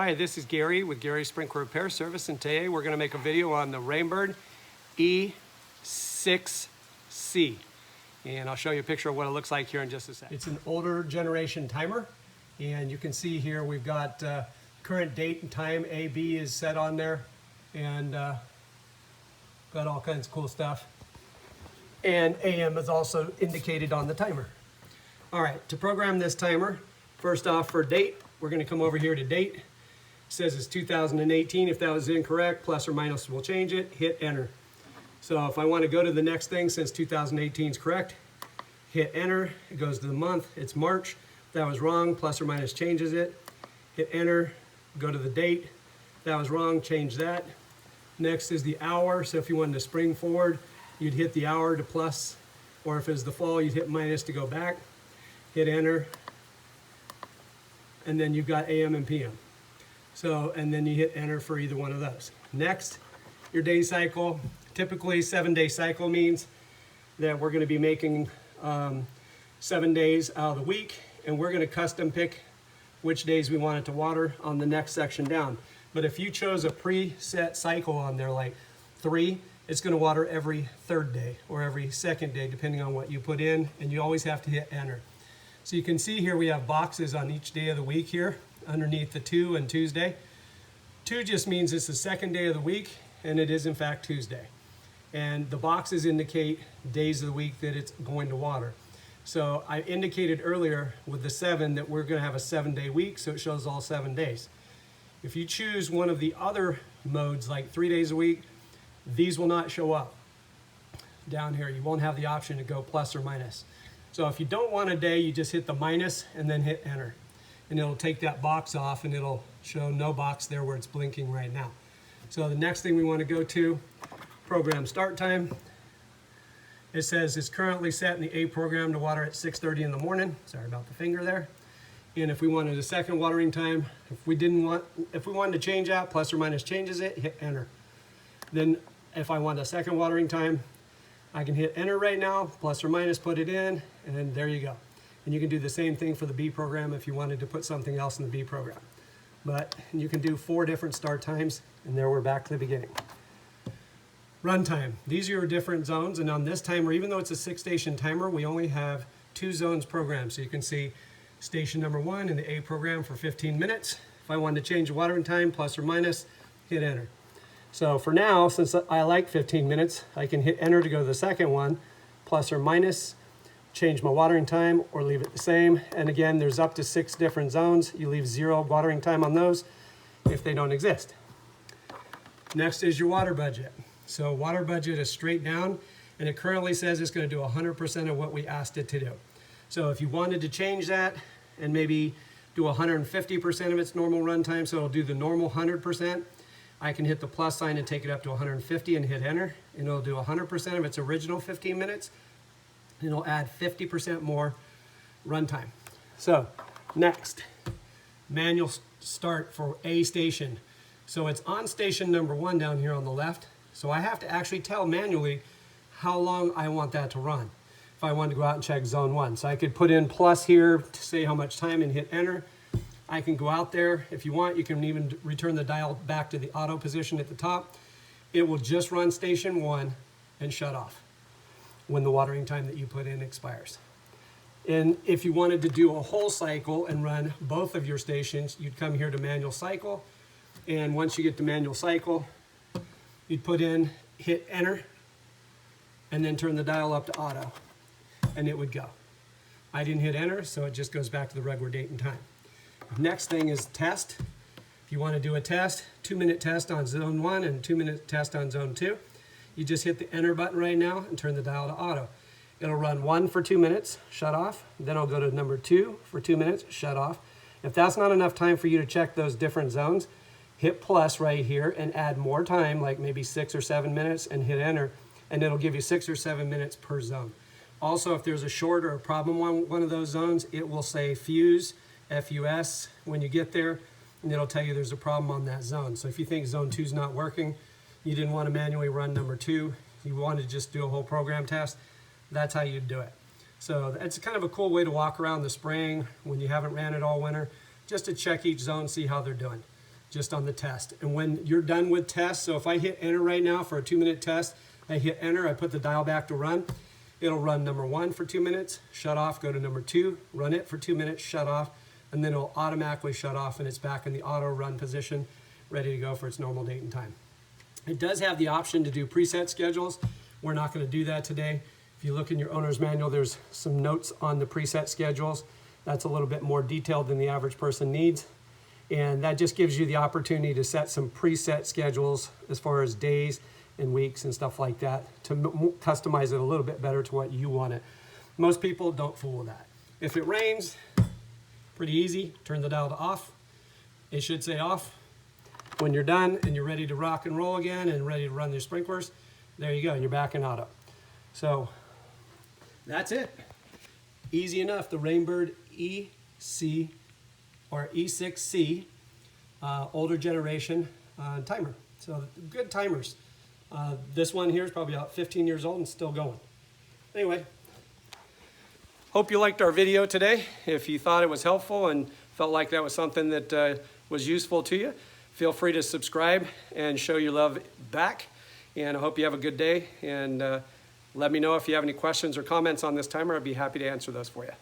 Hi, this is Gary with Gary's Sprinkler Repair Service, and today we're going to make a video on the Rainbird E-6c. And I'll show you a picture of what it looks like here in just a second. It's an older generation timer, and you can see here we've got current date and time. AB is set on there, and got all kinds of cool stuff. And AM is also indicated on the timer. All right, to program this timer, first off for date, we're going to come over here to date. It says it's 2018. If that was incorrect, plus or minus will change it. Hit enter. So if I want to go to the next thing, since 2018 is correct, hit enter. It goes to the month. It's March. If that was wrong, plus or minus changes it. Hit enter. Go to the date. If that was wrong, change that. Next is the hour. So if you wanted to spring forward, you'd hit the hour to plus, or if it's the fall, you'd hit minus to go back. Hit enter. And then you've got AM and PM. So, and then you hit enter for either one of those. Next, your day cycle. Typically 7-day cycle means that we're going to be making 7 days out of the week, and we're going to custom pick which days we want it to water on the next section down. But if you chose a preset cycle on there like 3, it's going to water every 3rd day or every 2nd day depending on what you put in, and you always have to hit enter. So you can see here we have boxes on each day of the week here underneath the 2 and Tuesday. 2 just means it's the 2nd day of the week, and it is in fact Tuesday. And the boxes indicate days of the week that it's going to water. So I indicated earlier with the 7 that we're going to have a 7-day week, so it shows all 7 days. If you choose one of the other modes like 3 days a week, these will not show up down here. You won't have the option to go plus or minus. So if you don't want a day, you just hit the minus and then hit enter. And it'll take that box off and it'll show no box there where it's blinking right now. So the next thing we want to go to, program start time. It says it's currently set in the A program to water at 6:30 in the morning. Sorry about the finger there. And if we wanted a second watering time, if we wanted to change that, plus or minus changes it, hit enter. Then if I want a second watering time, I can hit enter right now, plus or minus, put it in, and then there you go. And you can do the same thing for the B program if you wanted to put something else in the B program. But you can do 4 different start times, and there we're back to the beginning. Runtime. These are your different zones, and on this timer, even though it's a 6-station timer, we only have 2 zones programmed. So you can see station number 1 in the A program for 15 minutes. If I wanted to change the watering time, plus or minus, hit enter. So for now, since I like 15 minutes, I can hit enter to go to the second one, plus or minus, change my watering time or leave it the same. And again, there's up to 6 different zones. You leave 0 watering time on those if they don't exist. Next is your water budget. So water budget is straight down, and it currently says it's going to do 100% of what we asked it to do. So if you wanted to change that and maybe do 150% of its normal run time, so it'll do the normal 100%, I can hit the plus sign and take it up to 150 and hit enter, and it'll do 100% of its original 15 minutes, and it'll add 50% more runtime. So next, manual start for A station. So it's on station number 1 down here on the left, so I have to actually tell manually how long I want that to run if I wanted to go out and check zone 1. So I could put in plus here to say how much time and hit enter. I can go out there. If you want, you can even return the dial back to the auto position at the top. It will just run station 1 and shut off when the watering time that you put in expires. And if you wanted to do a whole cycle and run both of your stations, you'd come here to manual cycle. And once you get to manual cycle, you'd put in, hit enter, and then turn the dial up to auto, and it would go. I didn't hit enter, so it just goes back to the regular date and time. Next thing is test. If you want to do a test, 2-minute test on zone 1 and 2-minute test on zone 2, you just hit the enter button right now and turn the dial to auto. It'll run 1 for 2 minutes, shut off. Then I'll go to number 2 for 2 minutes, shut off. If that's not enough time for you to check those different zones, hit plus right here and add more time, like maybe 6 or 7 minutes, and hit enter, and it'll give you 6 or 7 minutes per zone. Also, if there's a short or a problem on one of those zones, it will say fuse, FUS, when you get there, and it'll tell you there's a problem on that zone. So if you think zone 2 is not working, you didn't want to manually run number 2, you wanted to just do a whole program test, that's how you'd do it. So it's kind of a cool way to walk around the spring when you haven't ran it all winter, just to check each zone, see how they're doing. just on the test. And when you're done with test, so if I hit enter right now for a 2-minute test, I hit enter, I put the dial back to run, it'll run number 1 for 2 minutes, shut off, go to number 2, run it for 2 minutes, shut off, and then it'll automatically shut off and it's back in the auto run position, ready to go for its normal date and time. It does have the option to do preset schedules. We're not going to do that today. If you look in your owner's manual, there's some notes on the preset schedules. That's a little bit more detailed than the average person needs. And that just gives you the opportunity to set some preset schedules as far as days and weeks and stuff like that to customize it a little bit better to what you want it. Most people don't fool with that. If it rains, pretty easy, turn the dial to off. It should say off. When you're done and you're ready to rock and roll again and ready to run your sprinklers, there you go, you're back in auto. So that's it. Easy enough, the Rainbird E-6c or E-6c older generation timer. So good timers. This one here is probably about 15 years old and still going. Anyway, hope you liked our video today. If you thought it was helpful and felt like that was something that was useful to you, feel free to subscribe and show your love back. And I hope you have a good day. And let me know if you have any questions or comments on this timer. I'd be happy to answer those for you.